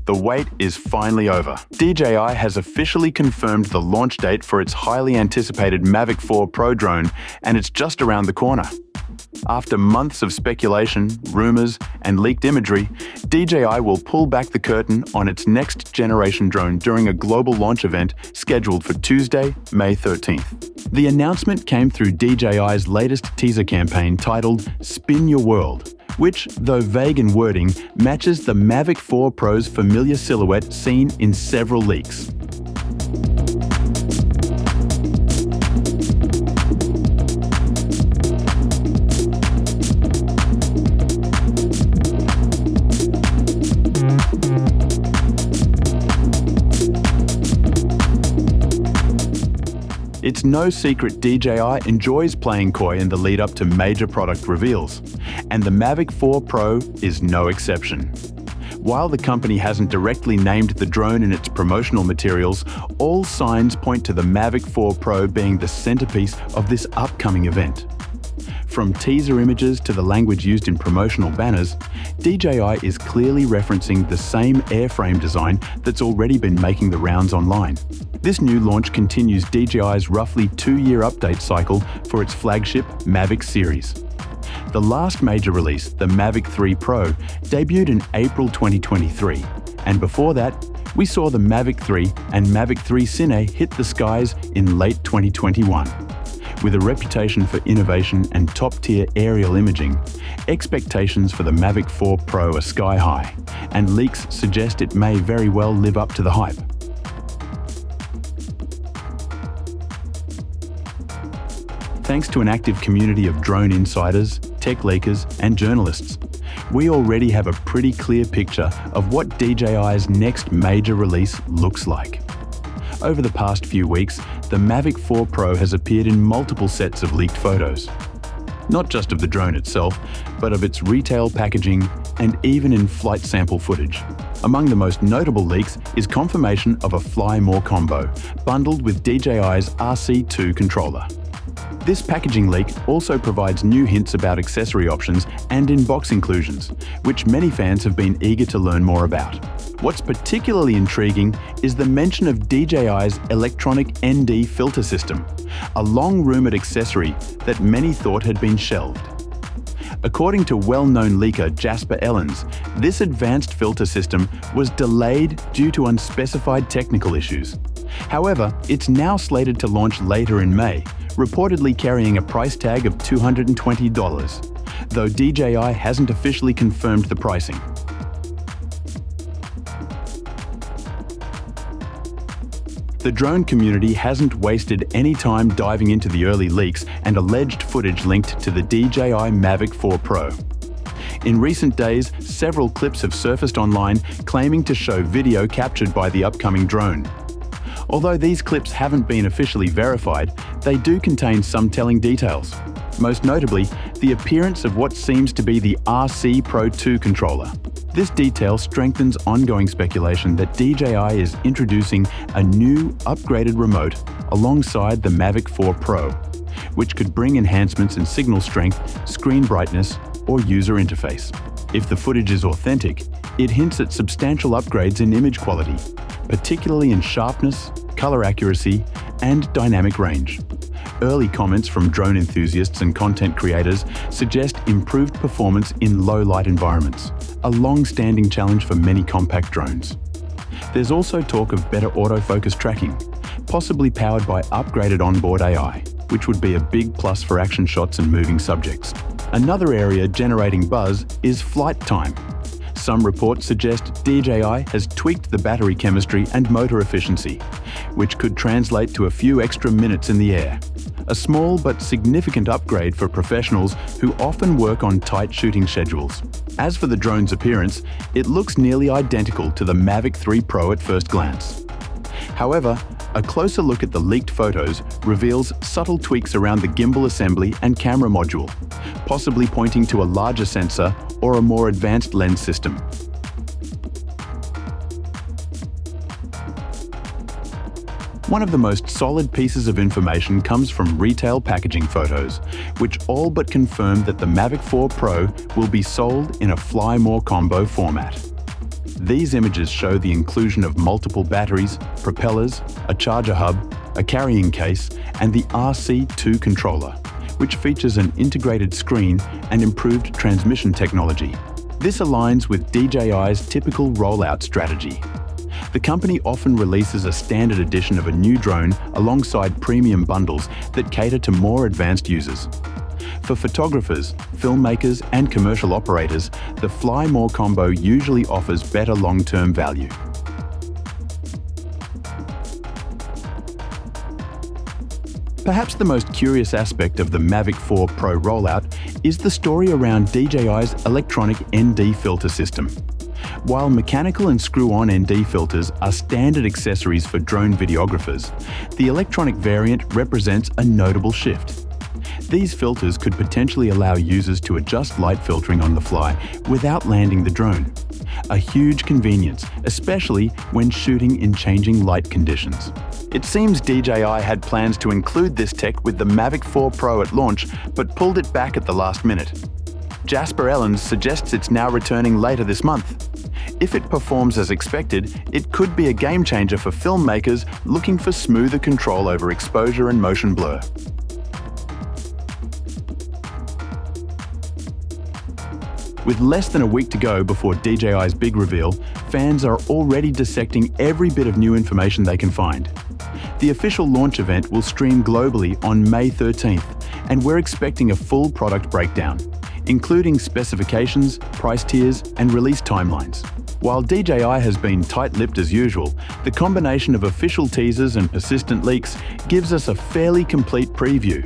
The wait is finally over. DJI has officially confirmed the launch date for its highly anticipated Mavic 4 Pro drone, and it's just around the corner. After months of speculation, rumors, and leaked imagery, DJI will pull back the curtain on its next-generation drone during a global launch event scheduled for Tuesday, May 13th. The announcement came through DJI's latest teaser campaign titled Spin Your World, which, though vague in wording, matches the Mavic 4 Pro's familiar silhouette seen in several leaks. It's no secret DJI enjoys playing coy in the lead-up to major product reveals, and the Mavic 4 Pro is no exception. While the company hasn't directly named the drone in its promotional materials, all signs point to the Mavic 4 Pro being the centerpiece of this upcoming event. From teaser images to the language used in promotional banners, DJI is clearly referencing the same airframe design that's already been making the rounds online. This new launch continues DJI's roughly 2-year update cycle for its flagship Mavic series. The last major release, the Mavic 3 Pro, debuted in April 2023, and before that, we saw the Mavic 3 and Mavic 3 Cine hit the skies in late 2021. With a reputation for innovation and top-tier aerial imaging, expectations for the Mavic 4 Pro are sky-high, and leaks suggest it may very well live up to the hype. Thanks to an active community of drone insiders, tech leakers, and journalists, we already have a pretty clear picture of what DJI's next major release looks like. Over the past few weeks, the Mavic 4 Pro has appeared in multiple sets of leaked photos. Not just of the drone itself, but of its retail packaging and even in flight sample footage. Among the most notable leaks is confirmation of a Fly More combo, bundled with DJI's RC2 controller. This packaging leak also provides new hints about accessory options and in-box inclusions, which many fans have been eager to learn more about. What's particularly intriguing is the mention of DJI's electronic ND filter system, a long-rumoured accessory that many thought had been shelved. According to well-known leaker Jasper Ellens, this advanced filter system was delayed due to unspecified technical issues. However, it's now slated to launch later in May, reportedly carrying a price tag of $220, though DJI hasn't officially confirmed the pricing. The drone community hasn't wasted any time diving into the early leaks and alleged footage linked to the DJI Mavic 4 Pro. In recent days, several clips have surfaced online claiming to show video captured by the upcoming drone. Although these clips haven't been officially verified, they do contain some telling details. Most notably, the appearance of what seems to be the RC Pro 2 controller. This detail strengthens ongoing speculation that DJI is introducing a new, upgraded remote alongside the Mavic 4 Pro, which could bring enhancements in signal strength, screen brightness, or user interface. If the footage is authentic, it hints at substantial upgrades in image quality, particularly in sharpness, color accuracy, and dynamic range. Early comments from drone enthusiasts and content creators suggest improved performance in low-light environments, a long-standing challenge for many compact drones. There's also talk of better autofocus tracking, possibly powered by upgraded onboard AI, which would be a big plus for action shots and moving subjects. Another area generating buzz is flight time. Some reports suggest DJI has tweaked the battery chemistry and motor efficiency, which could translate to a few extra minutes in the air. A small but significant upgrade for professionals who often work on tight shooting schedules. As for the drone's appearance, it looks nearly identical to the Mavic 3 Pro at first glance. However, a closer look at the leaked photos reveals subtle tweaks around the gimbal assembly and camera module, possibly pointing to a larger sensor or a more advanced lens system. One of the most solid pieces of information comes from retail packaging photos, which all but confirm that the Mavic 4 Pro will be sold in a Fly More combo format. These images show the inclusion of multiple batteries, propellers, a charger hub, a carrying case, and the RC2 controller, which features an integrated screen and improved transmission technology. This aligns with DJI's typical rollout strategy. The company often releases a standard edition of a new drone alongside premium bundles that cater to more advanced users. For photographers, filmmakers, and commercial operators, the Fly More combo usually offers better long-term value. Perhaps the most curious aspect of the Mavic 4 Pro rollout is the story around DJI's electronic ND filter system. While mechanical and screw-on ND filters are standard accessories for drone videographers, the electronic variant represents a notable shift. These filters could potentially allow users to adjust light filtering on the fly without landing the drone. A huge convenience, especially when shooting in changing light conditions. It seems DJI had plans to include this tech with the Mavic 4 Pro at launch, but pulled it back at the last minute. Jasper Ellens suggests it's now returning later this month. If it performs as expected, it could be a game changer for filmmakers looking for smoother control over exposure and motion blur. With less than a week to go before DJI's big reveal, fans are already dissecting every bit of new information they can find. The official launch event will stream globally on May 13th, and we're expecting a full product breakdown, including specifications, price tiers, and release timelines. While DJI has been tight-lipped as usual, the combination of official teasers and persistent leaks gives us a fairly complete preview.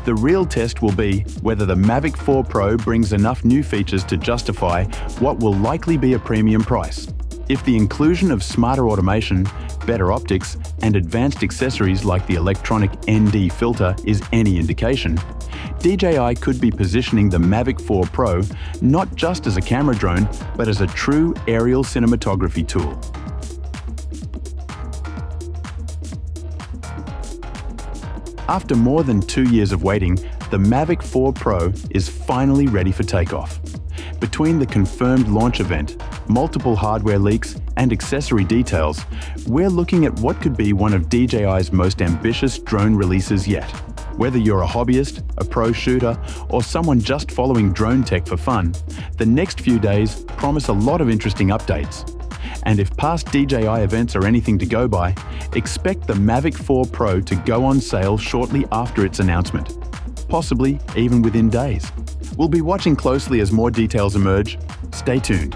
The real test will be whether the Mavic 4 Pro brings enough new features to justify what will likely be a premium price. If the inclusion of smarter automation, better optics, and advanced accessories like the electronic ND filter is any indication, DJI could be positioning the Mavic 4 Pro not just as a camera drone, but as a true aerial cinematography tool. After more than 2 years of waiting, the Mavic 4 Pro is finally ready for takeoff. Between the confirmed launch event, multiple hardware leaks, and accessory details, we're looking at what could be one of DJI's most ambitious drone releases yet. Whether you're a hobbyist, a pro shooter, or someone just following drone tech for fun, the next few days promise a lot of interesting updates. And if past DJI events are anything to go by, expect the Mavic 4 Pro to go on sale shortly after its announcement, possibly even within days. We'll be watching closely as more details emerge. Stay tuned.